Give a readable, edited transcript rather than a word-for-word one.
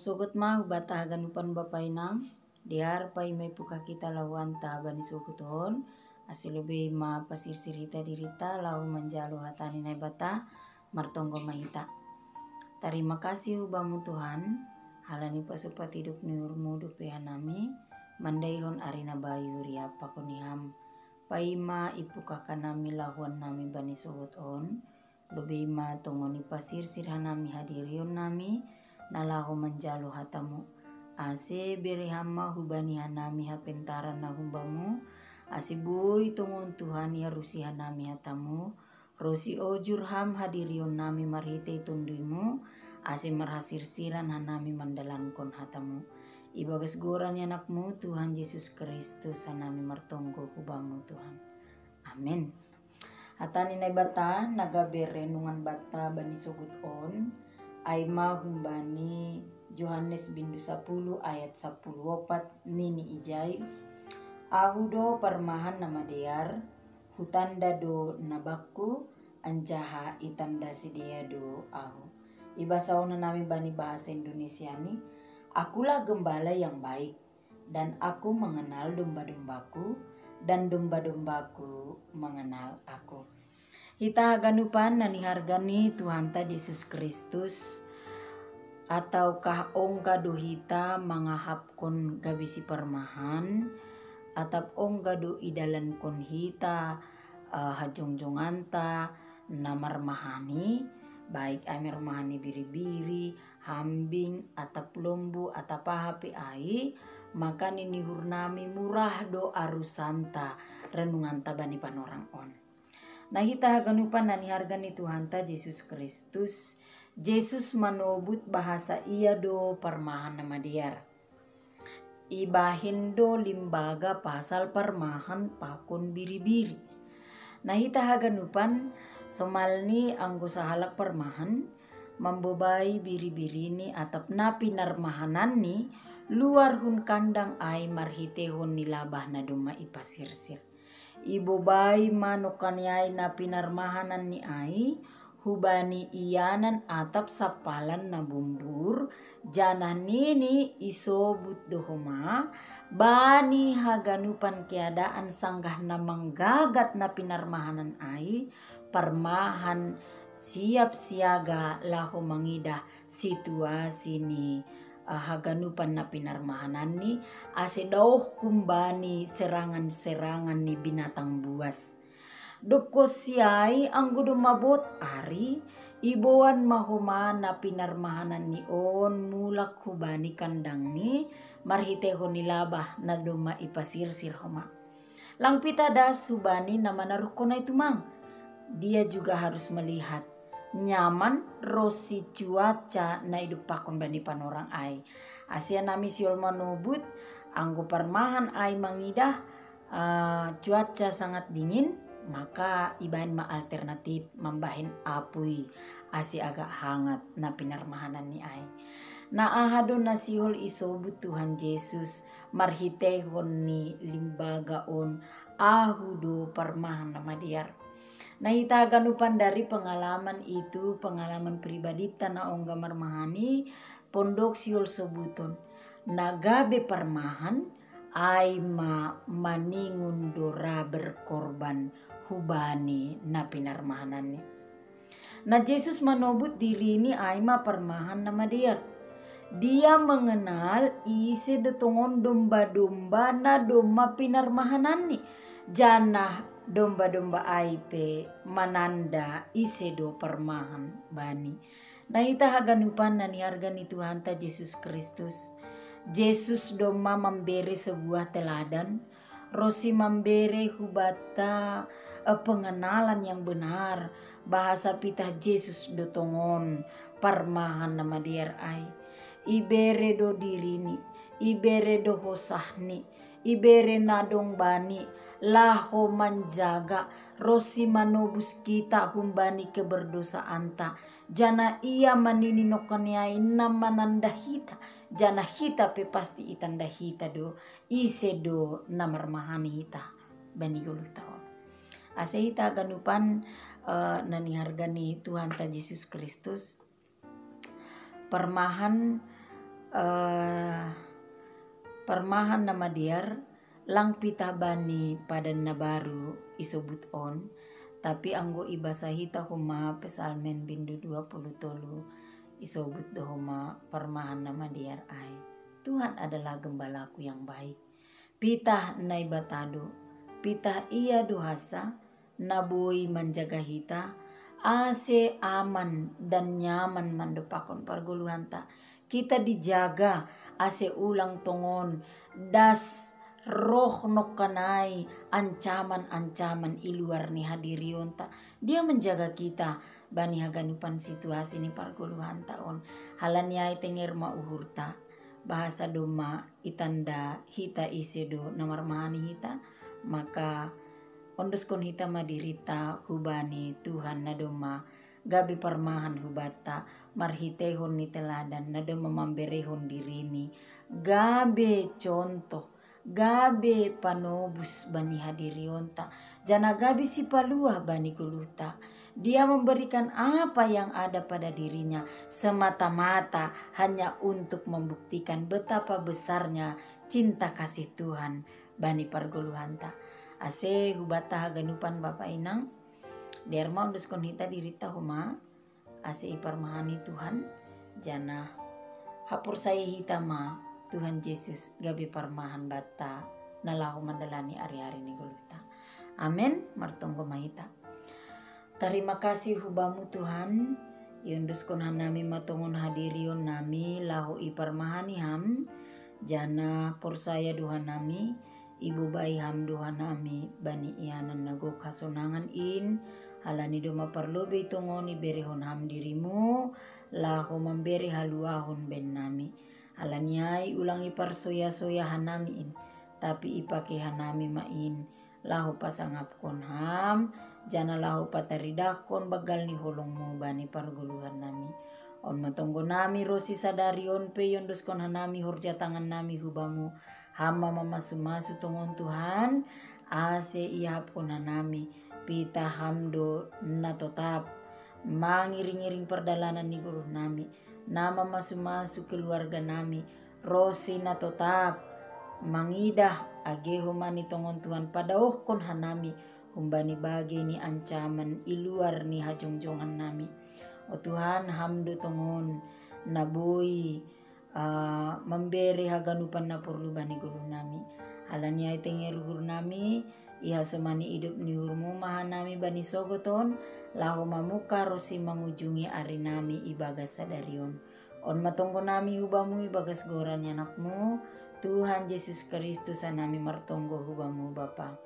Sugut mah bata ganupan bapainang diar pai may puka kita lawan ta bani suguton asilobe ma pasirsirita dirita lau manjalo hatani nai bata martonggo mahita. Terima kasih ubamu Tuhan halani pasupati hidup niurmu dupe hanami mandaihon arina bayu ria pakoniham paima ipuka kanami lahuan nami bani sugut on lobema tongoni pasirsir hanami hadirion nami nalahu manjalo hatamu ase beri hama hubani hanami hapentaran na humbamu asibui tongon Tuhan ya rusi hanami hatamu rosi ojur ham hadirion nami marhite tunduimu ase marhasirsiran hanami mandalankon hatamu ibagas goran anakmu Tuhan Yesus Kristus hanami martonggo hubamu Tuhan amin. Hatani nai bata nagabe renungan bata bani sugut on aima humbani Yohanes bindu 10 ayat 10 nini ijai ahudo parmahan nama dear hutanda do nabaku anjaha itanda sidea do ahu ibasauna nami bani bahasa Indonesia ni akulah gembala yang baik dan aku mengenal domba-dombaku dan domba-dombaku mengenal aku. Hita ganupan nani hargani Tuhan ta Yesus Kristus ataukah ongga do hita mangahapkon gabisi permahan atap ongga do idalan kon hita hajongjonganta namar mahani baik amir mahani biri-biri hambing atap lombu atap hapi ai maka nini hurnami murah do arusanta renunganta bani panorang on. Nah hita haganupan nani hargani Tuhan ta Yesus Kristus Yesus manobut bahasa iya do parmahan nama diar ibahin do limbaga pasal parmahan pakon biri-biri. Nah hita haganupan somalni anggo sahalak parmahan mambobai biri-biri ni atap napi narmahanan ni luar hun kandang ai marhitehon nilabah na doma ipasirsir. Ibu bayi manukanyai na pinarmahanan ni ai hubani iyanan atap sapalan na bumbur janan nini isobut dohoma bani haganupan keadaan sanggah na manggagat na pinarmahanan ai parmahan siap siaga lahu mangidah situasi ni haganupan na pinarmahanan ni ase dauh kumbani serangan-serangan ni binatang buas. Doko siai anggudo mabot ari iboan mahoma na pinarmahanan ni on mulak hubani kandang ni marhiteho nilabah na doma ipasirsir homa. Langpita das hubani na manaruko na itu mang. Dia juga harus melihat nyaman rosi cuaca na hidup pakon bani panorang ai asia nami siol manobut anggo parmahan ai mangidah cuaca sangat dingin maka ibahin ma alternatif mambahin apui asi agak hangat na pinarmahanan ni ai na ahado na sihol isobut Tuhan Yesus marhitehon ni limbaga on ahudo parmahan nama diar. Nah hita ganupan dari pengalaman itu pengalaman pribadi tanah ongga marmahani pondok siol sebuton nagabe parmahan aima maningun dora berkorban hubani na pinarmahanannya. Nah Yesus manobut diri ini aima parmahan nama dia mengenal isi detongon domba-domba na domba pinarmahanani janah domba-domba aipe mananda isedo permahan bani. Nah ita haganupan nani hargani Tuhan ta Yesus Kristus. Yesus doma memberi sebuah teladan. Rosi memberi hubata pengenalan yang benar. Bahasa pitah Yesus dotongon parmahan nama diar ai. Ibere do dirini, ibere do hosahni, ibere nadong bani. Laho manjaga rosi manobus kita humbani keberdosa anta jana ia manini nokonyai namananda hita jana hita pe pasti itanda hita do ise do namar mahani hita bani golu taon ase hita ganupan nani hargani Tuhan ta Yesus Kristus permahan Permahan nama diar lang pitah bani padan na baru isobut on, tapi anggo ibasa hita huma pesalmen bindu 20 isobut dohoma permahan nama diar ai. Tuhan adalah gembalaku yang baik. Pitah nai batado, pitah ia dohasa, naboi menjaga hita, ase aman dan nyaman mandopakon pargoluhan ta. Kita dijaga ase ulang tongon das roh nokanai ancaman-ancaman iluar ni hadirion ta. Dia menjaga kita bani haganupan situasi ni pargoluhan taon. Halanya tenger mauhurta bahasa doma itanda hita isedo namar mahani hita, maka ondos kon hita madirita hubani Tuhan nadoma gabi parmahan hubata marhitehon ni teladan nadoma mamberehon dirini gabe contoh gabe panobus bani hadirionta jana gabi si paluah bani guluta. Dia memberikan apa yang ada pada dirinya semata-mata hanya untuk membuktikan betapa besarnya cinta kasih Tuhan bani pargoluhanta. Ase hubata haganupan Bapak Inang derma undus kon hita dirita huma ase iparmahani Tuhan jana hapur saya hita ma Tuhan Yesus gabi parmahan bata nalahu mandalani ari-ari ni guluta. Amin. Martonggo mahita. Terima kasih hubamu Tuhan. Yundus kon hanami matongon hadirion nami lahu iparmahani ham jana porsaya Tuhan nami ibu bayi ham Tuhan nami bani ianan nago kasonangan in halani doma parlobe tongoni berehon ham dirimu lahu memberi haluahon ben nami halaniai ulangi parsoya-soya hanami in tapi ipake hanami main lahu pasangap kon ham jana lahu pataridakon bagal ni holongmu bani parguluhan nami on matonggo nami rosi sadarion pe yondos kon hanami horja tangan nami hubamu hama mamasu-masu tongon Tuhan ase ihap kon hanami pita hamdo na totap mangiring-iring perdalanan ni guru nami nama masu-masu keluarga nami rosi na totap mangidah ageho mani tongon Tuhan padaoh kon hanami humbani bagi ni ancaman iluar ni hajongjongan nami. O Tuhan hamdo tongon naboi memberi haganupan na perlu bani gulu nami. Halanya itenger guru nami iha semani hidup ni hurmu maha nami bani sogoton lahu mamuka rosi mengujungi ari nami ibagas sadarion. On matonggo nami hubamu ibagas goran anakmu Tuhan Yesus Kristus anami martonggo hubamu Bapa.